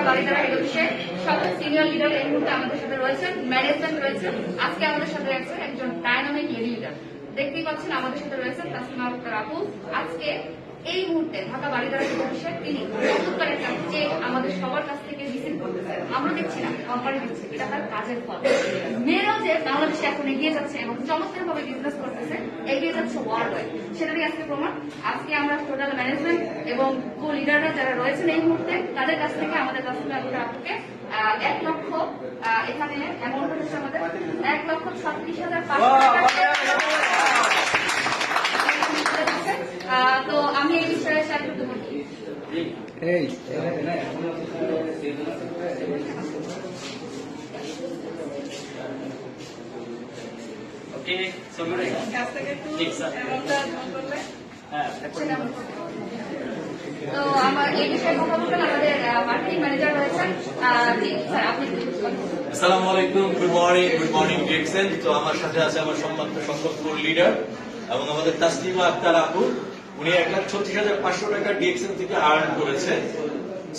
Baridhara head অফিসে সকল senior leader এই মুহূর্তে আমাদের সাথে রয়েছেন, ম্যানেজমেন্ট রয়েছে। আজকে আমাদের সাথে আছে একজন ডায়নামিক লেডি লিডার, দেখতেই পাচ্ছেন আমাদের সাথে রয়েছেন তাসলিমা আক্তার আপু। আজকে এই মুহূর্তে ঢাকা বাড়িধারা হেড অফিসে তিনি চমৎকার একটা চেক আমাদের সবার কাছ থেকে রিসিভ করতেছেন। আমরা দেখছি না, কোম্পানি দিচ্ছে, এটা তার কাজের ফল। মেয়েরাও যে বাংলাদেশে এখন এগিয়ে যাচ্ছে এবং চমৎকার ভাবে বিজনেস করতেছে, এগিয়ে যাচ্ছে ওয়ার্ল্ড ওয়াইড, সেটারই আজকে প্রমাণ। আজকে আমরা টোটাল ম্যানেজমেন্ট এবং কো লিডাররা যারা রয়েছেন এই মুহূর্তে, তাদের কাছ থেকে আমাদের তাসলিমা আক্তার আপুকে 1 লক্ষ, এখানে অ্যামাউন্ট হচ্ছে আমাদের 1,36,500 টাকা। তো আমি এই বিষয়ে শেয়ার করতে বলি। তো আমার এই বিষয়ে কথা বলবেন আমাদের মার্কেটিং ম্যানেজার রয়েছেন। জি স্যার, আপনি আসসালামু আলাইকুম, গুড মর্নিং ডিএক্সএন। তো আমার সাথে আছে আমার সম্মানিত সংগঠন লিডার এবং আমাদের তাসলিমা আক্তার আপু। উনি 1,36,500 টাকা ডিএক্সএন থেকে আর্ন করেছে।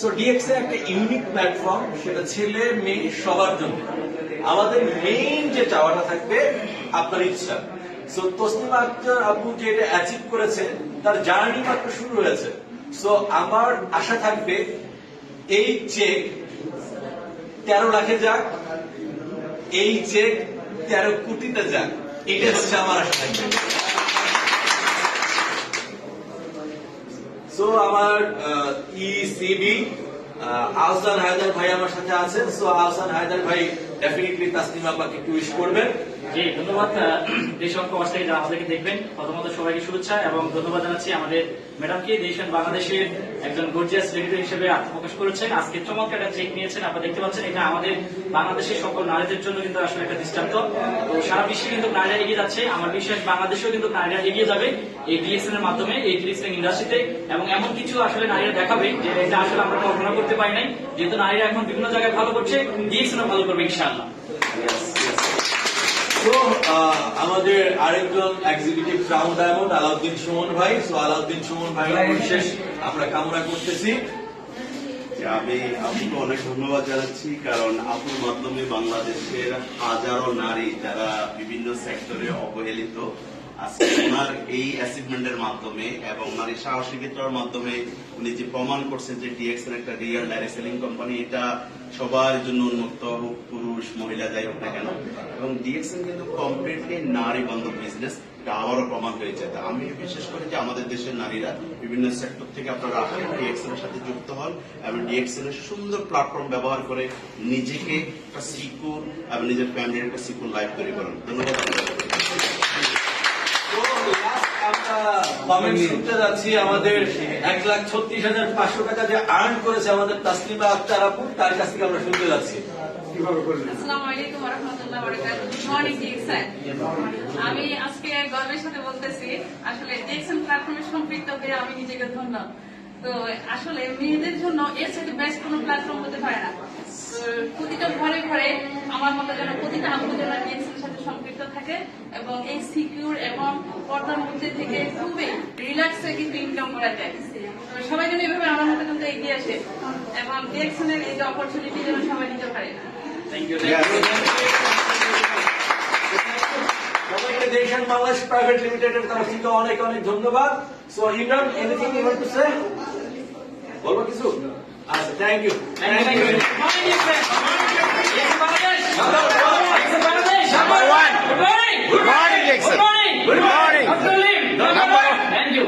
সো ডিএক্সএন একটা ইউনিক প্ল্যাটফর্ম, সেটা ছেলে মেয়ে সবার জন্য। আমাদের মেইন যে চাওয়াটা থাকবে আপনার ইচ্ছা। সো তাসলিমা আক্তার আপু যে এটা অ্যাচিভ করেছে, তার জার্নি মাত্র শুরু হয়েছে। সো আমার আশা থাকবে এই চেক 13 লাখে যাক, এই চেক 13 কোটিতে যাক, এটা হচ্ছে আমার আশা থাকবে। সো আমার ইসিবি আহসান হায়দার ভাই আমার সাথে আছেন। সো আহসান হায়দার ভাই ডেফিনেটলি তাসলিমা আপাকে একটু উইশ করবেন। জি ধন্যবাদ। দেশ অঙ্ক অস্ট্রেলিয়া যারা আমাদেরকে দেখবেন, প্রথমত সবাইকে শুভেচ্ছা এবং ধন্যবাদ জানাচ্ছি আমাদের ম্যাডামকে। দেশের বাংলাদেশের একজন গর্জিয়াস লিডার হিসেবে আত্মপ্রকাশ করেছেন। আজকে চমৎকার একটা চেক নিয়েছেন, আপনারা দেখতে পাচ্ছেন। এটা আমাদের বাংলাদেশের সকল নারীদের জন্য কিন্তু আসলে একটা দৃষ্টান্ত। তো সারা বিশ্বে কিন্তু নারীরা এগিয়ে যাচ্ছে, আমার বিশ্বাস বাংলাদেশেও কিন্তু নারীরা এগিয়ে যাবে এই ডিএক্সএন এর মাধ্যমে, এই ডিএক্সএন ইন্ডাস্ট্রিতে। এবং এমন কিছু আসলে নারীরা দেখাবে যে এটা আসলে আমরা কল্পনা করতে পারি নাই। যেহেতু নারীরা এখন বিভিন্ন জায়গায় ভালো করছে, ডিএক্সএন ভালো করবে ইনশাআল্লাহ। তো আমাদের আরেকজন executive crown diamond Alauddin Suman ভাই। সো আলাউদ্দিন সুমন ভাই বিশেষ আমরা কামনা করতেছি। আমি আপুকে অনেক ধন্যবাদ জানাচ্ছি, কারণ আপুর মাধ্যমে বাংলাদেশের হাজারো নারী যারা বিভিন্ন সেক্টরে অবহেলিত, আজকে ওনার এই অ্যাচিভমেন্টের মাধ্যমে এবং নারী সাহসিকতার মাধ্যমে উনি যে প্রমাণ করছেন যে ডিএক্সএন একটা রিয়েল ডাইরেক্ট সেলিং কোম্পানি, এটা সবার জন্য উন্মুক্ত হোক, পুরুষ মহিলা যাই হোক না কেন। এবং ডিএক্সএন কিন্তু কমপ্লিটলি নারী বান্ধব বিজনেস, এটা আবারও প্রমাণ হয়েছে। আমি বিশেষ করে যে আমাদের দেশের নারীরা বিভিন্ন সেক্টর থেকে আপনারা আসেন, ডিএক্সএন এর সাথে যুক্ত হন এবং ডিএক্সএন এর সুন্দর প্ল্যাটফর্ম ব্যবহার করে নিজেকে একটা সিকিউর এবং নিজের ফ্যামিলির একটা সিকিউর লাইফ তৈরি করেন। ধন্যবাদ। কমেন্ট শুনতে যাচ্ছি আমাদের 1,36,500 টাকা যে আর্ন করেছে আমাদের তাসলিমা আক্তার আপু, তার কাছ থেকে আমরা শুনতে যাচ্ছি। আসসালামু আলাইকুম ওয়া রাহমাতুল্লাহি ওয়া বারাকাতুহু। Good morning DXN. আমি আজকে গর্বের সাথে বলতেছি, আসলে ডিএক্সএন প্ল্যাটফর্মে সম্পৃক্ত হয়ে আমি নিজেকে ধন্য। তো আসলে মেয়েদের জন্য এর সাথে বেস্ট কোনো প্ল্যাটফর্ম হতে পারে না। প্রতিটা ঘরে ঘরে আমার মতো যেন প্রতিটা আপু যেন ডিএক্সএন এর সাথে সম্পৃক্ত থাকে এবং এই সিকিউর এবং পর্দার মধ্যে থেকে খুবই রিল্যাক্সে কিন্তু ইনকাম করা যায়। তো সবাই যেন এভাবে আমার মতো কিন্তু এগিয়ে আসে এবং ডিএক্সএন এর এই যে অপরচুনিটি যেন সবাই নিতে পারে। Thank you. সবাইকে দেশন বাংলাদেশ প্রাইভেট লিমিটেডের তরফ থেকে অনেক অনেক ধন্যবাদ। So Imran, anything you want to say? বলবো কিছু? আচ্ছা, thank you. Good morning, Jackson. Good morning. Thank you.